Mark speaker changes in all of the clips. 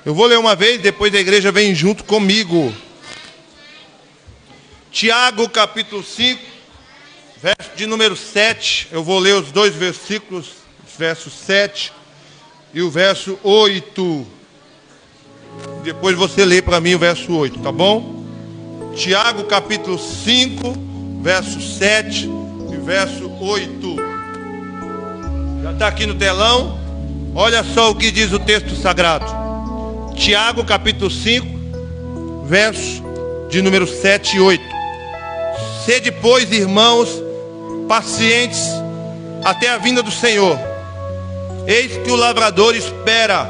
Speaker 1: Eu vou ler uma vez, depois a igreja vem junto comigo. Tiago, capítulo 5, verso de número 7. Eu vou ler os dois versículos, verso 7 e o verso 8. Depois você lê para mim o verso 8, tá bom? Tiago, capítulo 5, verso 7 e verso 8. Já está aqui no telão. Olha só o que diz o texto sagrado. Tiago, capítulo 5, verso de número 7 e 8. Sede, pois, irmãos, pacientes até a vinda do Senhor. Eis que o lavrador espera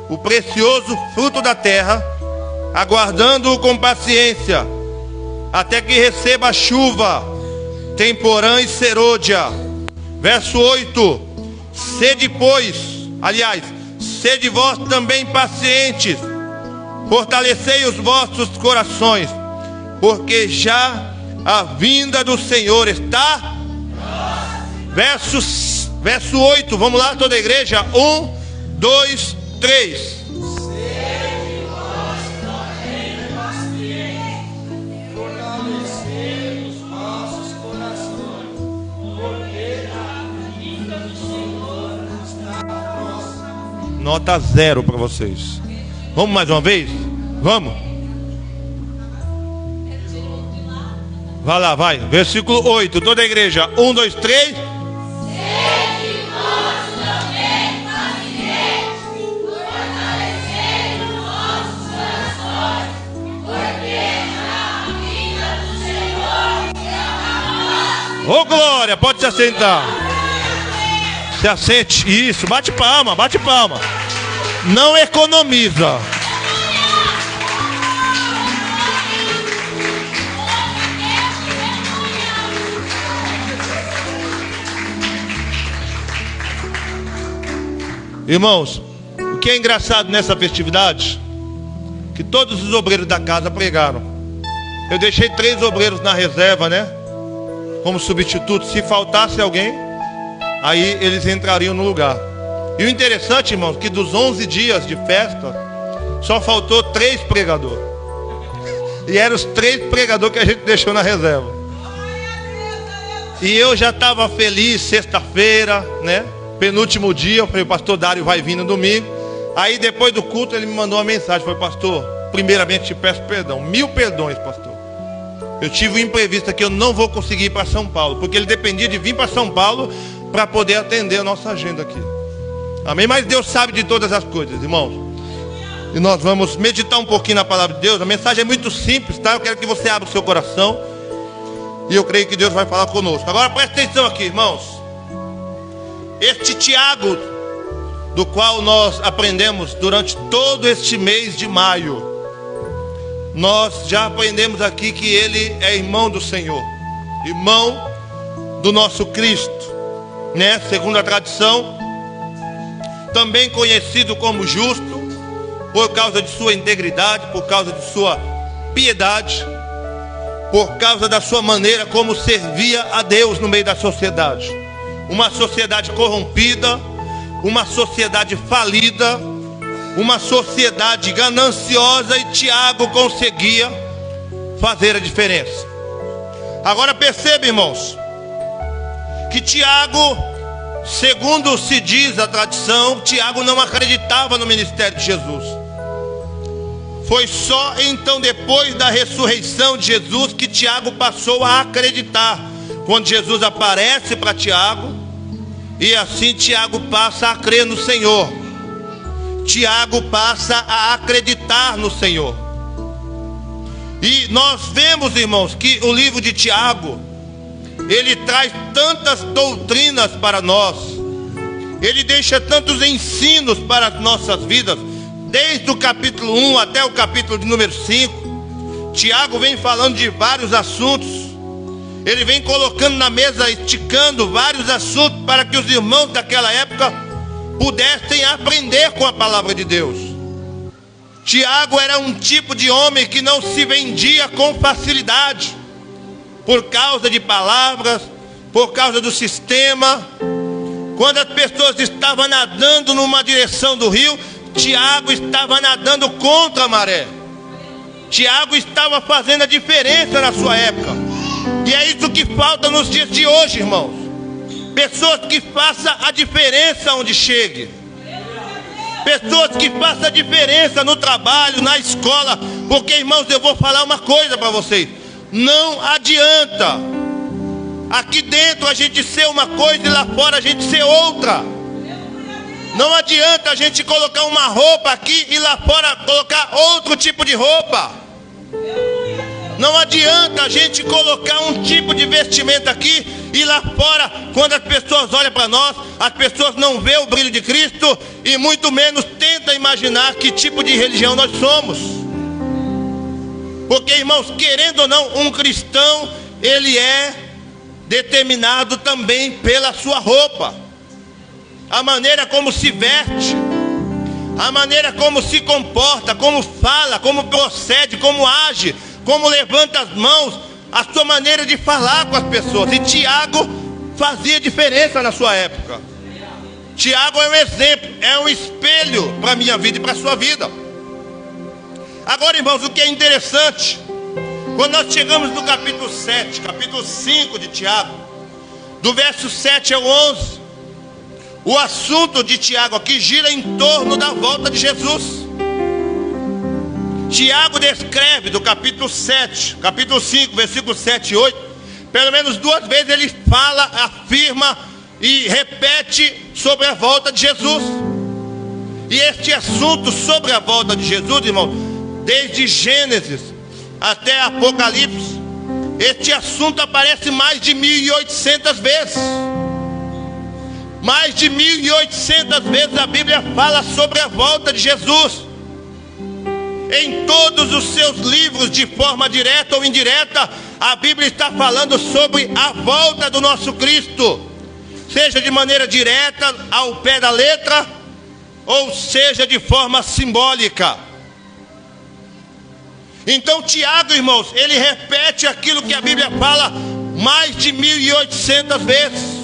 Speaker 1: o precioso fruto da terra, aguardando-o com paciência, até que receba a chuva, temporã e serôdia. Verso 8. Sede, pois, sede vós também pacientes, fortalecei os vossos corações, porque já a vinda do Senhor está. Verso 8, vamos lá toda a igreja, 1, 2, 3.
Speaker 2: Sede vós também pacientes, fortalecei os vossos corações, porque a vinda do Senhor está próxima.
Speaker 1: Nota 0 para vocês. Vamos mais uma vez? Vamos? Vai lá, vai. Versículo 8, toda a igreja. 1, 2, 3. Ô glória, pode se assentar. Se assente, isso, bate palma, bate palma. Não economiza. Irmãos, o que é engraçado nessa festividade? Que todos os obreiros da casa pregaram. Eu deixei 3 obreiros na reserva, né? Como substituto. Se faltasse alguém, aí eles entrariam no lugar. E o interessante, irmãos, que dos 11 dias de festa, só faltou 3 pregadores. E eram os 3 pregadores que a gente deixou na reserva. E eu já estava feliz, sexta-feira, né? Penúltimo dia, eu falei, o pastor Dário vai vir no domingo. Aí depois do culto ele me mandou uma mensagem. Falei, pastor, primeiramente te peço perdão. 1000 perdões, pastor. Eu tive um imprevisto aqui, eu não vou conseguir ir para São Paulo, porque ele dependia de vir para São Paulo para poder atender a nossa agenda aqui. Amém? Mas Deus sabe de todas as coisas, irmãos. E nós vamos meditar um pouquinho na palavra de Deus. A mensagem é muito simples, tá? Eu quero que você abra o seu coração. E eu creio que Deus vai falar conosco. Agora presta atenção aqui, irmãos. Este Tiago, do qual nós aprendemos durante todo este mês de maio, nós já aprendemos aqui que ele é irmão do Senhor, irmão do nosso Cristo, né? Segundo a tradição, também conhecido como justo, por causa de sua integridade, por causa de sua piedade, por causa da sua maneira como servia a Deus no meio da sociedade. Uma sociedade corrompida, uma sociedade falida, uma sociedade gananciosa, e Tiago conseguia fazer a diferença. Agora perceba, irmãos, que Tiago, segundo se diz a tradição, Tiago não acreditava no ministério de Jesus. Foi só então depois da ressurreição de Jesus que Tiago passou a acreditar. Quando Jesus aparece para Tiago, e assim Tiago passa a crer no Senhor. Tiago passa a acreditar no Senhor. E nós vemos, irmãos, que o livro de Tiago, ele traz tantas doutrinas para nós. Ele deixa tantos ensinos para as nossas vidas. Desde o capítulo 1 até o capítulo de número 5. Tiago vem falando de vários assuntos. Ele vem colocando na mesa, esticando vários assuntos para que os irmãos daquela época pudessem aprender com a palavra de Deus. Tiago era um tipo de homem que não se vendia com facilidade, por causa de palavras, por causa do sistema. Quando as pessoas estavam nadando numa direção do rio, Tiago estava nadando contra a maré. Tiago estava fazendo a diferença na sua época. E é isso que falta nos dias de hoje, irmãos. Pessoas que façam a diferença onde chegue. Pessoas que façam a diferença no trabalho, na escola. Porque, irmãos, eu vou falar uma coisa para vocês. Não adianta aqui dentro a gente ser uma coisa e lá fora a gente ser outra. Não adianta a gente colocar uma roupa aqui e lá fora colocar outro tipo de roupa. Não adianta a gente colocar um tipo de vestimenta aqui e lá fora, quando as pessoas olham para nós, as pessoas não veem o brilho de Cristo e muito menos tentam imaginar que tipo de religião nós somos. Porque, irmãos, querendo ou não, um cristão, ele é determinado também pela sua roupa. A maneira como se veste, a maneira como se comporta, como fala, como procede, como age, como levanta as mãos, a sua maneira de falar com as pessoas. E Tiago fazia diferença na sua época. Tiago é um exemplo, é um espelho para a minha vida e para a sua vida. Agora, irmãos, o que é interessante, quando nós chegamos no capítulo 7, capítulo 5 de Tiago, do verso 7 ao 11, o assunto de Tiago aqui gira em torno da volta de Jesus. Tiago descreve do capítulo 7, capítulo 5, versículos 7 e 8, pelo menos 2 vezes ele fala, afirma e repete sobre a volta de Jesus. E este assunto sobre a volta de Jesus, irmão, desde Gênesis até Apocalipse, este assunto aparece mais de 1.800 vezes. Mais de 1.800 vezes a Bíblia fala sobre a volta de Jesus. Em todos os seus livros, de forma direta ou indireta, a Bíblia está falando sobre a volta do nosso Cristo. Seja de maneira direta, ao pé da letra, ou seja de forma simbólica. Então Tiago, irmãos, ele repete aquilo que a Bíblia fala mais de 1.800 vezes.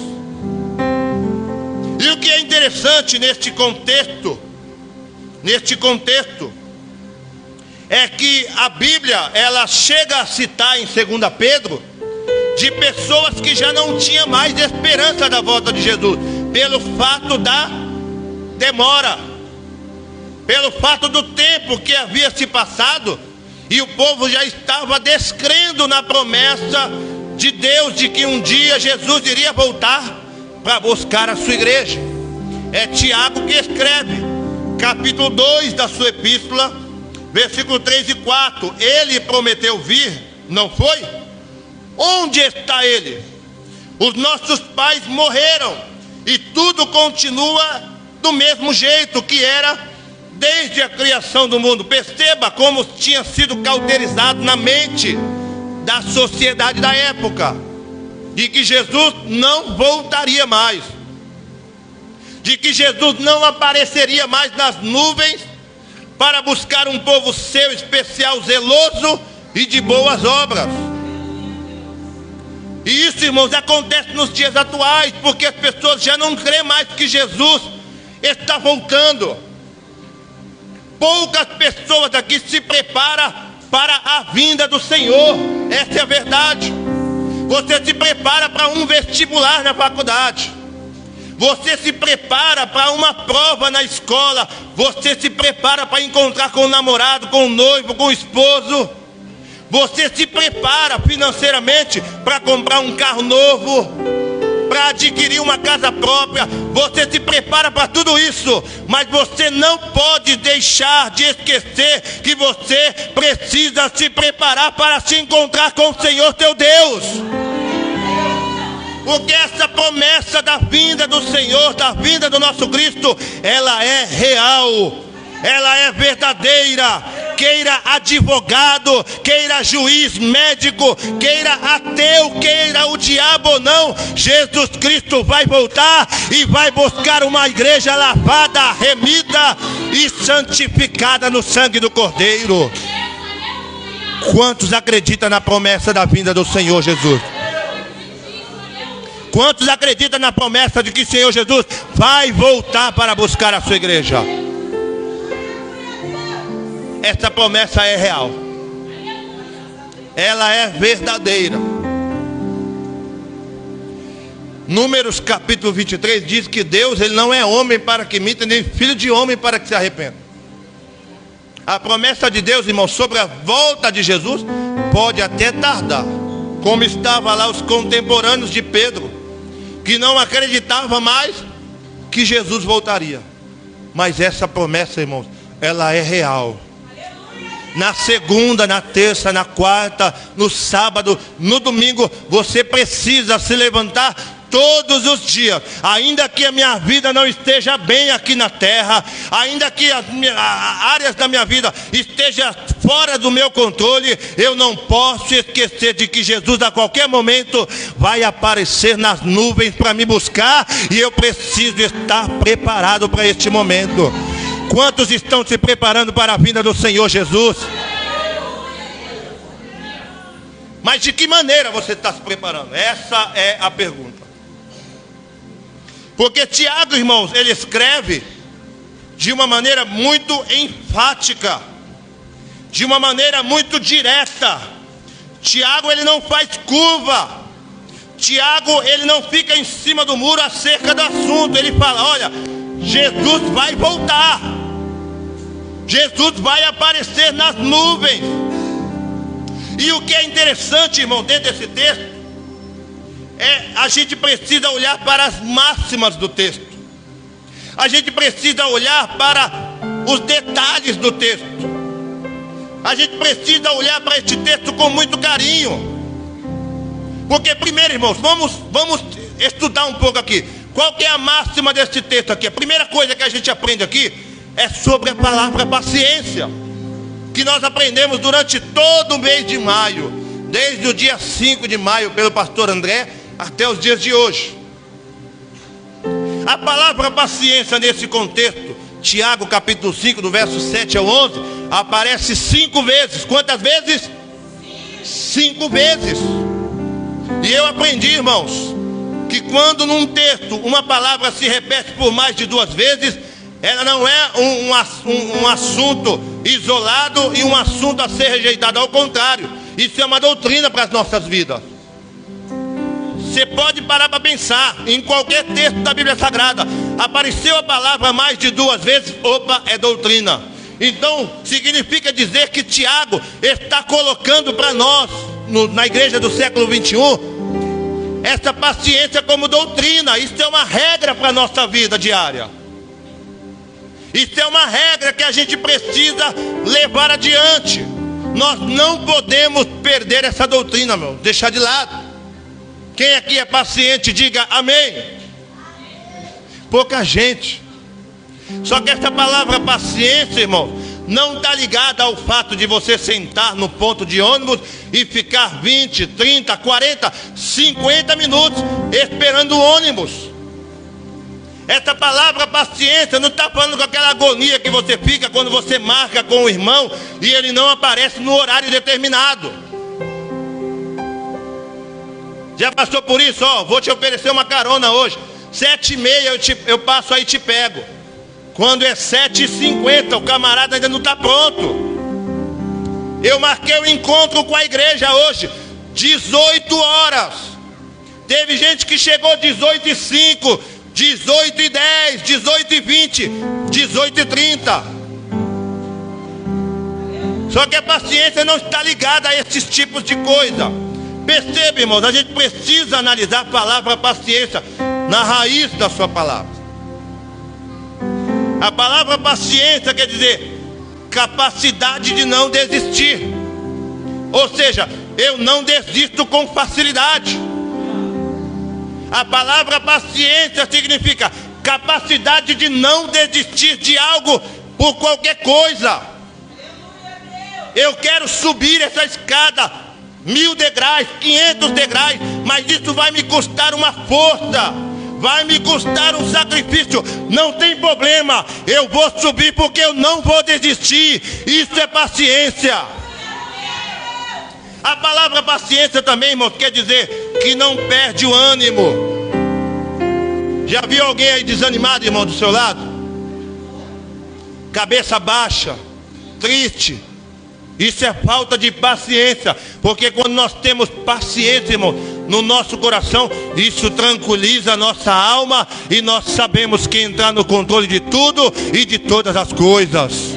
Speaker 1: E o que é interessante neste contexto, é que a Bíblia, ela chega a citar em 2 Pedro, de pessoas que já não tinham mais esperança da volta de Jesus, pelo fato da demora, pelo fato do tempo que havia se passado, e o povo já estava descrendo na promessa de Deus, de que um dia Jesus iria voltar para buscar a sua igreja. É Tiago que escreve, capítulo 2 da sua epístola, versículo 3 e 4. Ele prometeu vir, não foi? Onde está ele? Os nossos pais morreram e tudo continua do mesmo jeito que era desde a criação do mundo. Perceba como tinha sido cauterizado na mente da sociedade da época, de que Jesus não voltaria mais, de que Jesus não apareceria mais nas nuvens para buscar um povo seu especial, zeloso e de boas obras. E isso, irmãos, acontece nos dias atuais, porque as pessoas já não creem mais que Jesus está voltando. Poucas pessoas aqui se preparam para a vinda do Senhor. Essa é a verdade. Você se prepara para um vestibular na faculdade, você se prepara para uma prova na escola, você se prepara para encontrar com o namorado, com o noivo, com o esposo, você se prepara financeiramente para comprar um carro novo, para adquirir uma casa própria, você se prepara para tudo isso, mas você não pode deixar de esquecer que você precisa se preparar para se encontrar com o Senhor teu Deus. Porque essa promessa da vinda do Senhor, da vinda do nosso Cristo, ela é real, ela é verdadeira. Queira advogado, queira juiz, médico, queira ateu, queira o diabo ou não, Jesus Cristo vai voltar e vai buscar uma igreja lavada, remida e santificada no sangue do Cordeiro. Quantos acreditam na promessa da vinda do Senhor Jesus? Quantos acreditam na promessa de que o Senhor Jesus vai voltar para buscar a sua igreja? essa promessa é real. Ela é verdadeira. Números capítulo 23 diz que Deus, ele não é homem para que minta, nem filho de homem para que se arrependa. A promessa de Deus, irmão, sobre a volta de Jesus pode até tardar, como estava lá os contemporâneos de Pedro, que não acreditavam mais que Jesus voltaria. Mas essa promessa, irmãos, ela é real. Na segunda, na terça, na quarta, no sábado, no domingo, você precisa se levantar todos os dias. Ainda que a minha vida não esteja bem aqui na terra, ainda que as áreas da minha vida estejam fora do meu controle, eu não posso esquecer de que Jesus a qualquer momento vai aparecer nas nuvens para me buscar, e eu preciso estar preparado para este momento. Quantos estão se preparando para a vinda do Senhor Jesus? Mas de que maneira você está se preparando? Essa é a pergunta. Porque Tiago, irmãos, ele escreve de uma maneira muito enfática, de uma maneira muito direta. Tiago, ele não faz curva. Tiago, ele não fica em cima do muro acerca do assunto. Ele fala: olha, Jesus vai voltar. Jesus vai aparecer nas nuvens. E o que é interessante, irmão, dentro desse texto, a gente precisa olhar para as máximas do texto. A gente precisa olhar para os detalhes do texto. A gente precisa olhar para este texto com muito carinho. Porque primeiro, irmãos, vamos estudar um pouco aqui. Qual que é a máxima deste texto aqui? A primeira coisa que a gente aprende aqui é sobre a palavra paciência, que nós aprendemos durante todo o mês de maio, desde o dia 5 de maio pelo pastor André até os dias de hoje. A palavra paciência nesse contexto, Tiago capítulo 5, do verso 7 ao 11, aparece 5 vezes. Quantas vezes? 5 vezes. E eu aprendi, irmãos, que quando num texto uma palavra se repete por mais de 2 vezes, ela não é um assunto isolado e um assunto a ser rejeitado. Ao contrário, isso é uma doutrina para as nossas vidas. Você pode parar para pensar em qualquer texto da Bíblia Sagrada. Apareceu a palavra mais de 2 vezes, opa, é doutrina. Então significa dizer que Tiago está colocando para nós, na igreja do século 21, essa paciência como doutrina. Isso é uma regra para a nossa vida diária. Isso é uma regra que a gente precisa levar adiante. Nós não podemos perder essa doutrina, meu, deixar de lado. Quem aqui é paciente, diga amém. Pouca gente. Só que essa palavra paciência, irmão, não está ligada ao fato de você sentar no ponto de ônibus e ficar 20, 30, 40, 50 minutos esperando o ônibus. Essa palavra paciência não está falando com aquela agonia que você fica quando você marca com o irmão e ele não aparece no horário determinado. Já passou por isso? Vou te oferecer uma carona hoje, 7h30 eu passo aí e te pego. Quando é 7h50 o camarada ainda não está pronto. Eu marquei o encontro com a igreja hoje 18 horas. Teve gente que chegou 18h05, 18h10, 18h20, 18h30. Só que a paciência não está ligada a esses tipos de coisa. Perceba, irmãos, a gente precisa analisar a palavra paciência na raiz da sua palavra. A palavra paciência quer dizer capacidade de não desistir. Ou seja, eu não desisto com facilidade. A palavra paciência significa capacidade de não desistir de algo por qualquer coisa. Eu quero subir essa escada 1000 degraus, 500 degraus, mas isso vai me custar uma força, vai me custar um sacrifício. Não tem problema, eu vou subir porque eu não vou desistir. Isso é paciência. A palavra paciência também, irmão, quer dizer que não perde o ânimo. Já viu alguém aí desanimado, irmão, do seu lado? Cabeça baixa, triste. Isso é falta de paciência. Porque quando nós temos paciência, irmão, no nosso coração, isso tranquiliza a nossa alma. E nós sabemos que entrar no controle de tudo e de todas as coisas.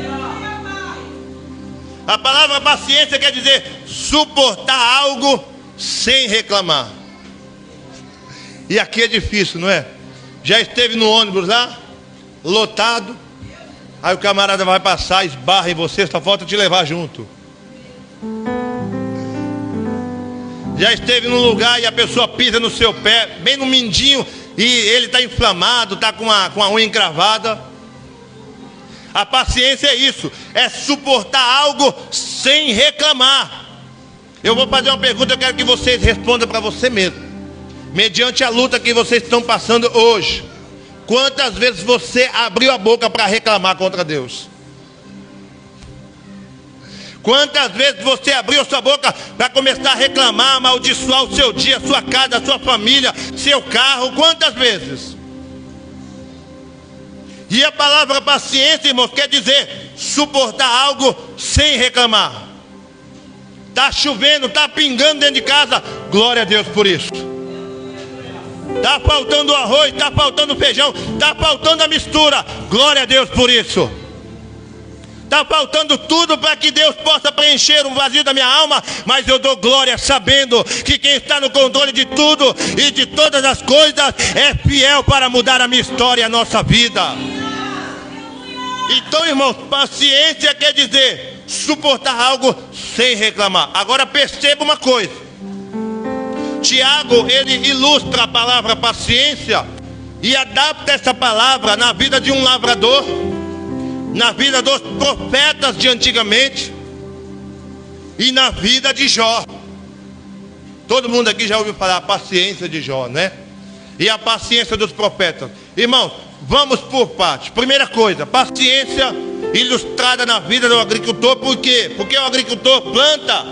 Speaker 1: A palavra paciência quer dizer suportar algo sem reclamar. E aqui é difícil, não é? Já esteve no ônibus lá, lotado. Aí o camarada vai passar, esbarra em você, só falta te levar junto. Já esteve num lugar e a pessoa pisa no seu pé, bem no mindinho, e ele está inflamado, está com a unha encravada. A paciência é isso, é suportar algo sem reclamar. Eu vou fazer uma pergunta, eu quero que vocês respondam para você mesmo. Mediante a luta que vocês estão passando hoje, quantas vezes você abriu a boca para reclamar contra Deus? Quantas vezes você abriu a sua boca para começar a reclamar, amaldiçoar o seu dia, a sua casa, a sua família, seu carro? Quantas vezes? E a palavra paciência, irmãos, quer dizer suportar algo sem reclamar. Está chovendo, está pingando dentro de casa, glória a Deus por isso. Está faltando arroz, está faltando feijão, está faltando a mistura, glória a Deus por isso. Está faltando tudo para que Deus possa preencher um vazio da minha alma, mas eu dou glória sabendo que quem está no controle de tudo e de todas as coisas é fiel para mudar a minha história e a nossa vida. Então, irmãos, paciência quer dizer suportar algo sem reclamar. Agora perceba uma coisa. Tiago, ele ilustra a palavra paciência e adapta essa palavra na vida de um lavrador, na vida dos profetas de antigamente e na vida de Jó. Todo mundo aqui já ouviu falar a paciência de Jó, né? E a paciência dos profetas. Irmãos, vamos por partes. Primeira coisa, paciência ilustrada na vida do agricultor. Por quê? Porque o agricultor planta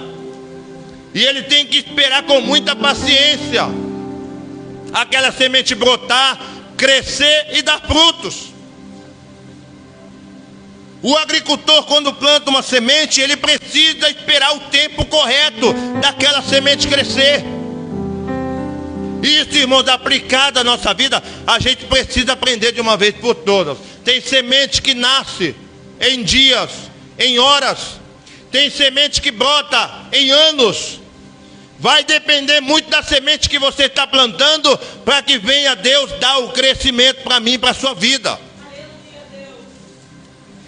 Speaker 1: e ele tem que esperar com muita paciência aquela semente brotar, crescer e dar frutos. O agricultor, quando planta uma semente, ele precisa esperar o tempo correto daquela semente crescer. Isso, irmãos, aplicado à nossa vida, a gente precisa aprender de uma vez por todas. Tem semente que nasce em dias, em horas. Tem semente que brota em anos. Vai depender muito da semente que você está plantando para que venha Deus dar o crescimento para mim, para a sua vida.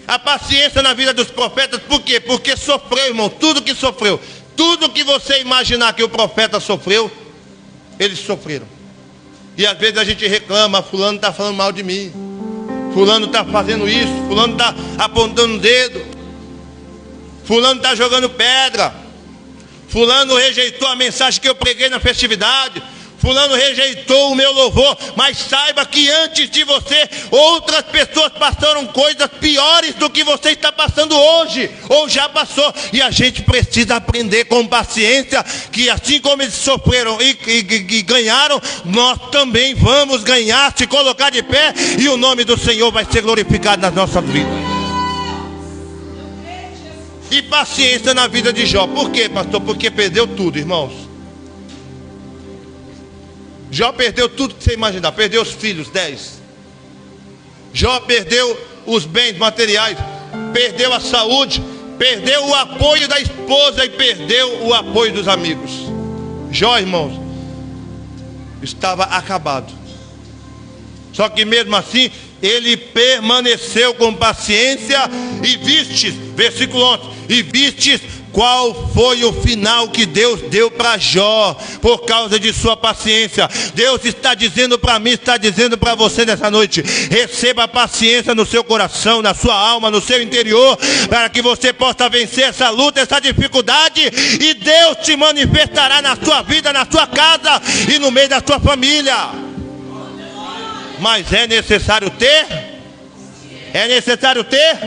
Speaker 1: A paciência na vida dos profetas, por quê? Porque sofreu, irmão, tudo que sofreu. Tudo que você imaginar que o profeta sofreu, eles sofreram. E às vezes a gente reclama, fulano está falando mal de mim, fulano está fazendo isso, fulano está apontando o dedo, fulano está jogando pedra, fulano rejeitou a mensagem que eu preguei na festividade, fulano rejeitou o meu louvor. Mas saiba que antes de você, outras pessoas passaram coisas piores do que você está passando hoje, ou já passou. E a gente precisa aprender com paciência, que assim como eles sofreram e ganharam, nós também vamos ganhar, se colocar de pé, e o nome do Senhor vai ser glorificado nas nossas vidas. E paciência na vida de Jó. Por quê, pastor? Porque perdeu tudo, irmãos. Jó perdeu tudo que você imaginar. Perdeu os filhos, 10. Jó perdeu os bens materiais, perdeu a saúde, perdeu o apoio da esposa e perdeu o apoio dos amigos. Jó, irmãos, estava acabado. Só que mesmo assim, ele permaneceu com paciência. E vistes, versículo 11, e vistes qual foi o final que Deus deu para Jó, por causa de sua paciência. Deus está dizendo para mim, está dizendo para você nessa noite: receba a paciência no seu coração, na sua alma, no seu interior, para que você possa vencer essa luta, essa dificuldade, e Deus te manifestará na sua vida, na sua casa e no meio da sua família. Mas é necessário ter? É necessário ter?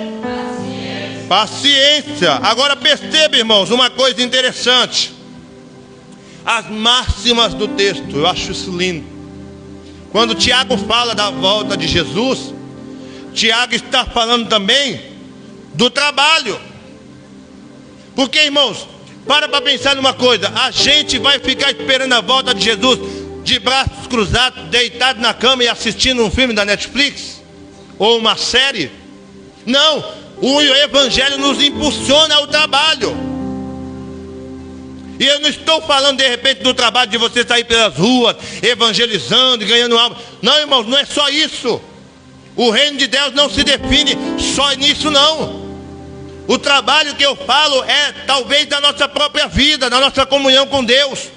Speaker 1: Paciência. Agora perceba, irmãos, uma coisa interessante. As máximas do texto, eu acho isso lindo. Quando Tiago fala da volta de Jesus, Tiago está falando também do trabalho. Porque, irmãos, para pensar numa coisa: a gente vai ficar esperando a volta de Jesus de braços cruzados, deitado na cama e assistindo um filme da Netflix? Ou uma série? Não, o Evangelho nos impulsiona ao trabalho. E eu não estou falando de repente do trabalho de você sair pelas ruas, evangelizando e ganhando alma. Não, irmãos, não é só isso. O reino de Deus não se define só nisso, não. O trabalho que eu falo é talvez da nossa própria vida, da nossa comunhão com Deus.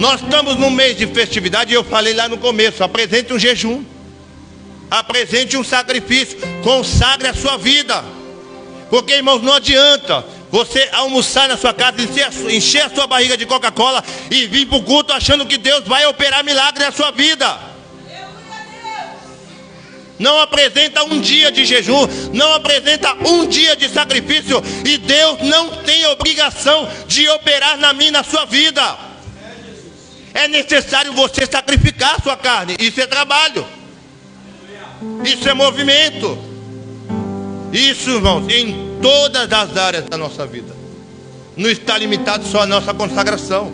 Speaker 1: Nós estamos num mês de festividade e eu falei lá no começo: apresente um jejum, apresente um sacrifício, consagre a sua vida. Porque, irmãos, não adianta você almoçar na sua casa, encher a sua barriga de Coca-Cola e vir para o culto achando que Deus vai operar milagre na sua vida. Não apresenta um dia de jejum, não apresenta um dia de sacrifício, e Deus não tem obrigação de operar na minha e na sua vida. É necessário você sacrificar a sua carne. Isso é trabalho, isso é movimento. Isso, irmãos, em todas as áreas da nossa vida. Não está limitado só à nossa consagração.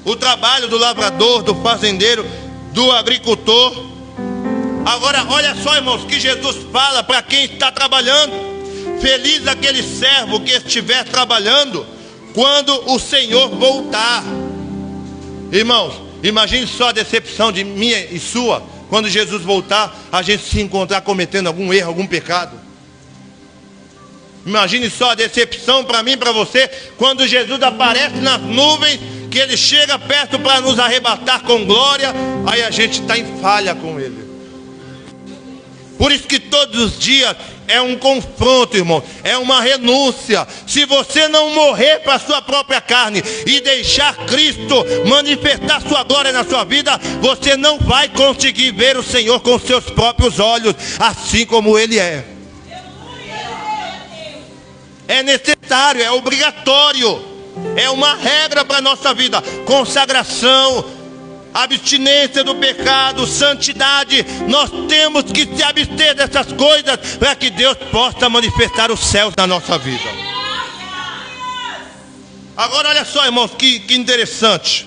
Speaker 1: O trabalho do lavrador, do fazendeiro, do agricultor. Agora, olha só, irmãos, que Jesus fala para quem está trabalhando: feliz aquele servo que estiver trabalhando quando o Senhor voltar. Irmãos, imagine só a decepção de minha e sua quando Jesus voltar, a gente se encontrar cometendo algum erro, algum pecado. Imagine só a decepção para mim e para você quando Jesus aparece nas nuvens, que Ele chega perto para nos arrebatar com glória, aí a gente está em falha com Ele. Por isso que todos os dias é um confronto, irmão, é uma renúncia. Se você não morrer para a sua própria carne e deixar Cristo manifestar sua glória na sua vida, você não vai conseguir ver o Senhor com seus próprios olhos, assim como Ele é. É necessário, é obrigatório, é uma regra para a nossa vida: consagração, abstinência do pecado, santidade. Nós temos que se abster dessas coisas para que Deus possa manifestar os céus na nossa vida. Agora olha só, irmãos, que interessante.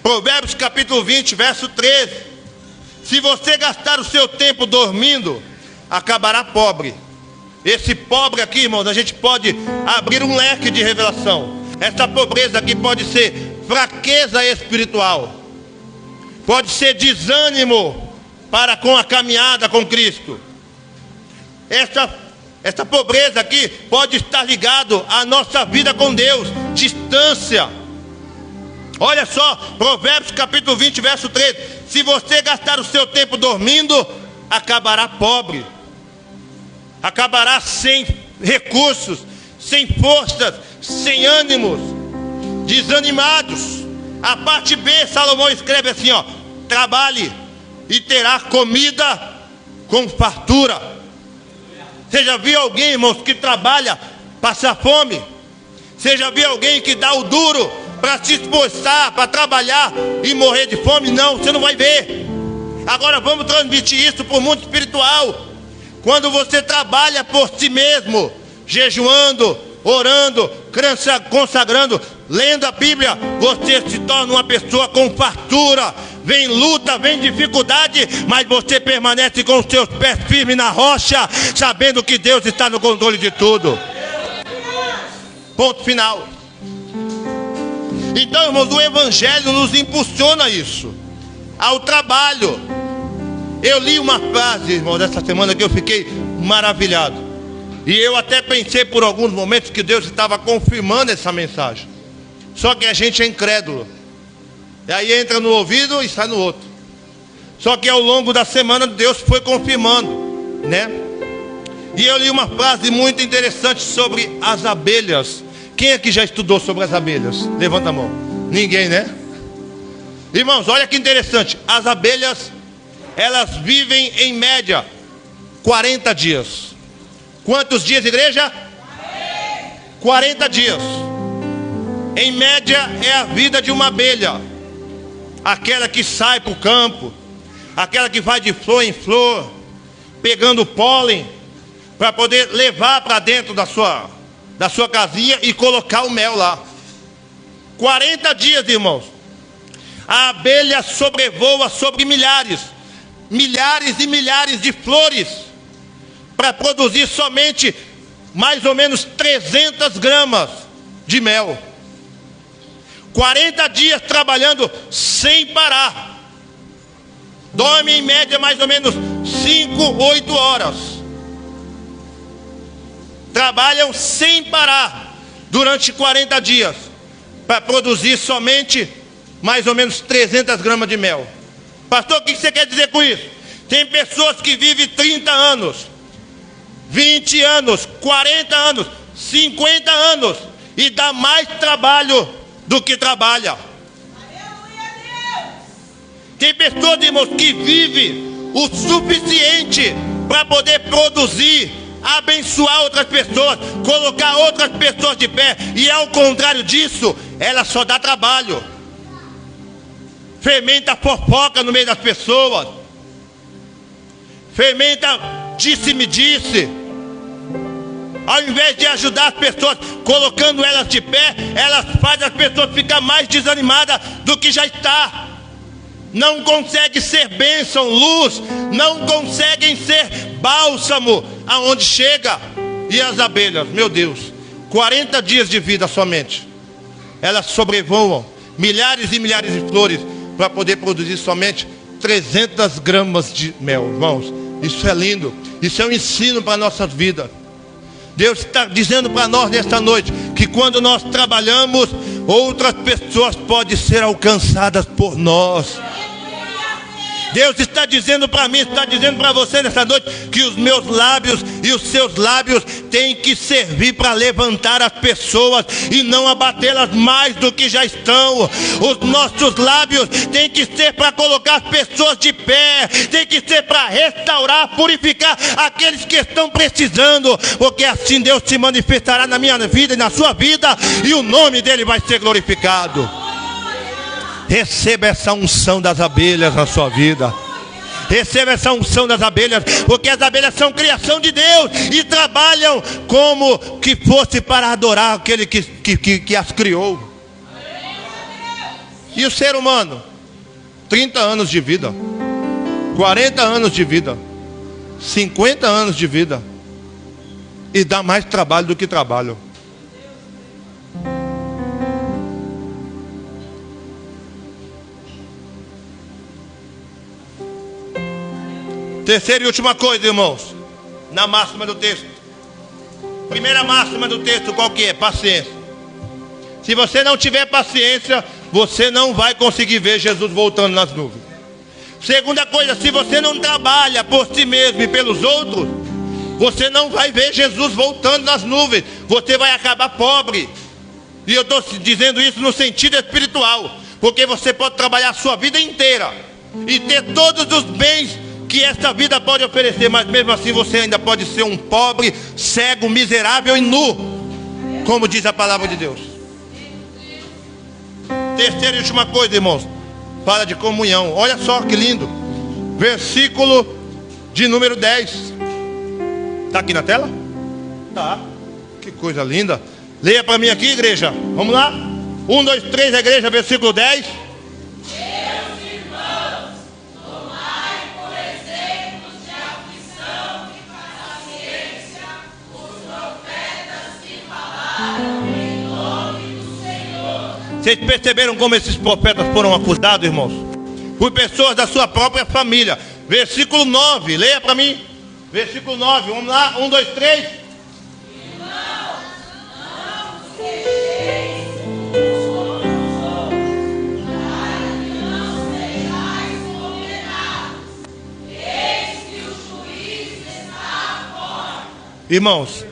Speaker 1: Provérbios capítulo 20, verso 13. Se você gastar o seu tempo dormindo, acabará pobre. Esse pobre aqui, irmãos, a gente pode abrir um leque de revelação. Essa pobreza aqui pode ser fraqueza espiritual, pode ser desânimo para com a caminhada com Cristo. Essa pobreza aqui pode estar ligado à nossa vida com Deus, distância. Olha só, Provérbios capítulo 20, verso 13. Se você gastar o seu tempo dormindo, acabará pobre, acabará sem recursos, sem forças, sem ânimos, desanimados. A parte B, Salomão escreve assim, ó: trabalhe e terá comida com fartura. Você já viu alguém, irmãos, que trabalha, passa fome? Você já viu alguém que dá o duro para se esforçar, para trabalhar e morrer de fome? Não, você não vai ver. Agora vamos transmitir isso para o mundo espiritual. Quando você trabalha por si mesmo, jejuando, orando, consagrando, lendo a Bíblia, você se torna uma pessoa com fartura. Vem luta, vem dificuldade, mas você permanece com os seus pés firmes na rocha, sabendo que Deus está no controle de tudo. Ponto final. Então, irmãos, o Evangelho nos impulsiona a isso, ao trabalho. Eu li uma frase, irmão, dessa semana que eu fiquei maravilhado. E eu até pensei por alguns momentos que Deus estava confirmando essa mensagem. Só que a gente é incrédulo. E aí entra no ouvido e sai no outro. Só que ao longo da semana Deus foi confirmando, né? E eu li uma frase muito interessante sobre as abelhas. Quem aqui já estudou sobre as abelhas? Levanta a mão. Ninguém, né? Irmãos, olha que interessante. As abelhas, elas vivem em média 40 dias. Quantos dias, igreja? 40 dias. Em média é a vida de uma abelha. Aquela que sai para o campo, aquela que vai de flor em flor, pegando pólen, para poder levar para dentro da sua casinha e colocar o mel lá. 40 dias, irmãos. A abelha sobrevoa sobre milhares e milhares de flores para produzir somente mais ou menos 300 gramas de mel. 40 dias trabalhando sem parar. Dorme em média mais ou menos 5, 8 horas. Trabalham sem parar durante 40 dias para produzir somente mais ou menos 300 gramas de mel. Pastor, o que você quer dizer com isso? Tem pessoas que vivem 30 anos, 20 anos, 40 anos, 50 anos e dá mais trabalho do que trabalha. Tem pessoas, irmãos, que vivem o suficiente para poder produzir, abençoar outras pessoas, colocar outras pessoas de pé, e ao contrário disso, ela só dá trabalho. Fermenta fofoca no meio das pessoas, fermenta disse-me disse. Ao invés de ajudar as pessoas, colocando elas de pé, elas fazem as pessoas ficar mais desanimadas do que já está. Não conseguem ser bênção, luz, não conseguem ser bálsamo aonde chega. E as abelhas, meu Deus, 40 dias de vida somente, elas sobrevoam milhares e milhares de flores para poder produzir somente 300 gramas de mel. Irmãos, isso é lindo, isso é um ensino para a nossa vida. Deus está dizendo para nós nesta noite que quando nós trabalhamos, outras pessoas podem ser alcançadas por nós. Deus está dizendo para mim, está dizendo para você nessa noite, que os meus lábios e os seus lábios têm que servir para levantar as pessoas e não abatê-las mais do que já estão. Os nossos lábios têm que ser para colocar as pessoas de pé, tem que ser para restaurar, purificar aqueles que estão precisando, porque assim Deus se manifestará na minha vida e na sua vida, e o nome dele vai ser glorificado. Receba essa unção das abelhas na sua vida. Receba essa unção das abelhas, porque as abelhas são criação de Deus e trabalham como que fosse para adorar aquele que as criou. E o ser humano, 30 anos de vida, 40 anos de vida, 50 anos de vida, e dá mais trabalho do que trabalho. Terceira e última coisa, irmãos, na máxima do texto. Primeira máxima do texto, qual que é? Paciência. Se você não tiver paciência, você não vai conseguir ver Jesus voltando nas nuvens. Segunda coisa, se você não trabalha por si mesmo e pelos outros, você não vai ver Jesus voltando nas nuvens. Você vai acabar pobre. E eu estou dizendo isso no sentido espiritual, porque você pode trabalhar a sua vida inteira e ter todos os bens que esta vida pode oferecer, mas mesmo assim você ainda pode ser um pobre, cego, miserável e nu, como diz a palavra de Deus. Terceira e última coisa, irmãos, fala de comunhão. Olha só que lindo, versículo de número 10. Está aqui na tela? Tá. Que coisa linda. Leia para mim aqui, igreja. Vamos lá? 1, 2, 3, a igreja, versículo 10. Vocês perceberam como esses profetas foram acusados, irmãos? Por pessoas da sua própria família. Versículo 9, leia para mim. Versículo 9, vamos lá, 1, 2, 3.
Speaker 2: Irmãos, não sejais para que não sejais condenados. Eis que o juiz está à porta.
Speaker 1: Irmãos,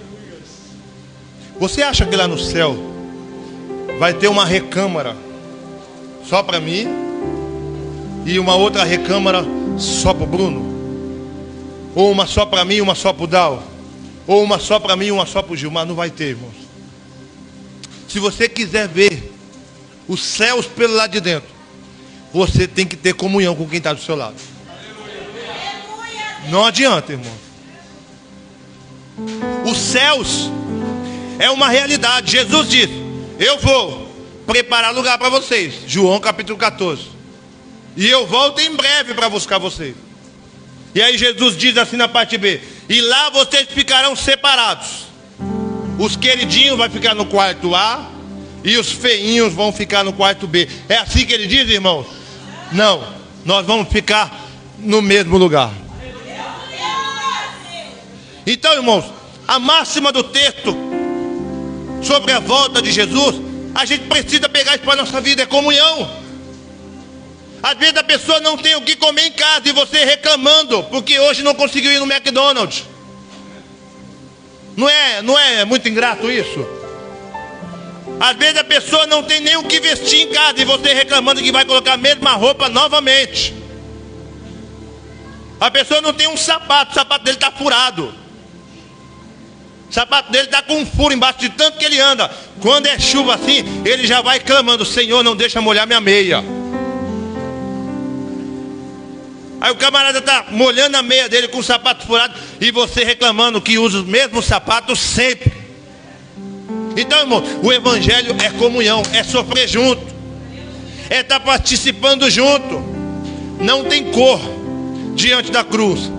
Speaker 1: você acha que lá no céu vai ter uma recâmara só para mim e uma outra recâmara só para o Bruno? Ou uma só para mim e uma só para o Dal? Ou uma só para mim e uma só para o Gilmar? Não vai ter, irmãos. Se você quiser ver os céus pelo lado de dentro, você tem que ter comunhão com quem está do seu lado. Não adianta, irmão. Os céus é uma realidade. Jesus disse: eu vou preparar lugar para vocês. João capítulo 14. E eu volto em breve para buscar vocês. E aí Jesus diz assim na parte B: e lá vocês ficarão separados. Os queridinhos vão ficar no quarto A e os feinhos vão ficar no quarto B. É assim que ele diz, irmãos? Não, nós vamos ficar no mesmo lugar. Então, irmãos, a máxima do texto sobre a volta de Jesus, a gente precisa pegar isso para a nossa vida, é comunhão. Às vezes a pessoa não tem o que comer em casa e você reclamando porque hoje não conseguiu ir no McDonald's. Não é muito ingrato isso? Às vezes a pessoa não tem nem o que vestir em casa e você reclamando que vai colocar a mesma roupa novamente. A pessoa não tem um sapato, o sapato dele está furado. O sapato dele está com um furo embaixo de tanto que ele anda. Quando é chuva assim, ele já vai clamando: Senhor, não deixa molhar minha meia. Aí o camarada está molhando a meia dele com o sapato furado e você reclamando que usa os mesmos sapatos sempre. Então, irmão, o evangelho é comunhão, é sofrer junto, é estar participando junto. Não tem cor diante da cruz,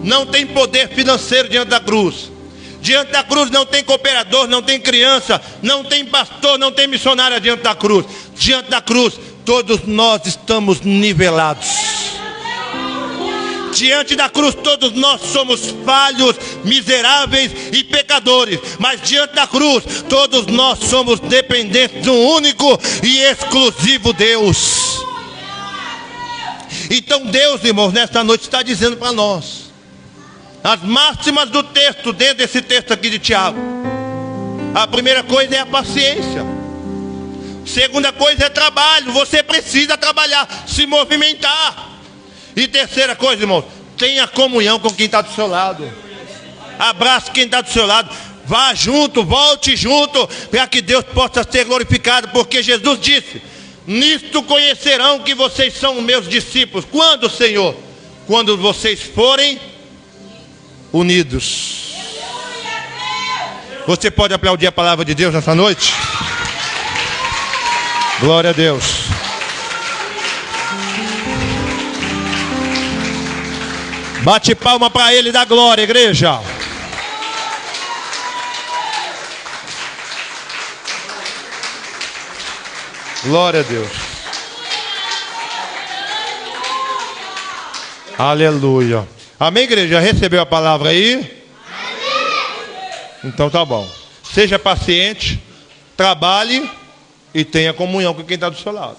Speaker 1: não tem poder financeiro diante da cruz. Diante da cruz não tem cooperador, não tem criança, não tem pastor, não tem missionária diante da cruz. Diante da cruz, todos nós estamos nivelados. Diante da cruz todos nós somos falhos, miseráveis e pecadores. Mas diante da cruz todos nós somos dependentes de um único e exclusivo Deus. Então Deus, irmãos, nesta noite está dizendo para nós as máximas do texto, dentro desse texto aqui de Tiago. A primeira coisa é a paciência. Segunda coisa é trabalho. Você precisa trabalhar, se movimentar. E terceira coisa, irmãos, tenha comunhão com quem está do seu lado. Abrace quem está do seu lado. Vá junto, volte junto, para que Deus possa ser glorificado. Porque Jesus disse: nisto conhecerão que vocês são meus discípulos. Quando, Senhor? Quando vocês forem unidos. Você pode aplaudir a palavra de Deus nessa noite? Glória a Deus. Bate palma para ele, dá glória, igreja. Glória a Deus. Aleluia. Amém, igreja? Recebeu a palavra aí? Amém. Então tá bom. Seja paciente, trabalhe e tenha comunhão com quem está do seu lado.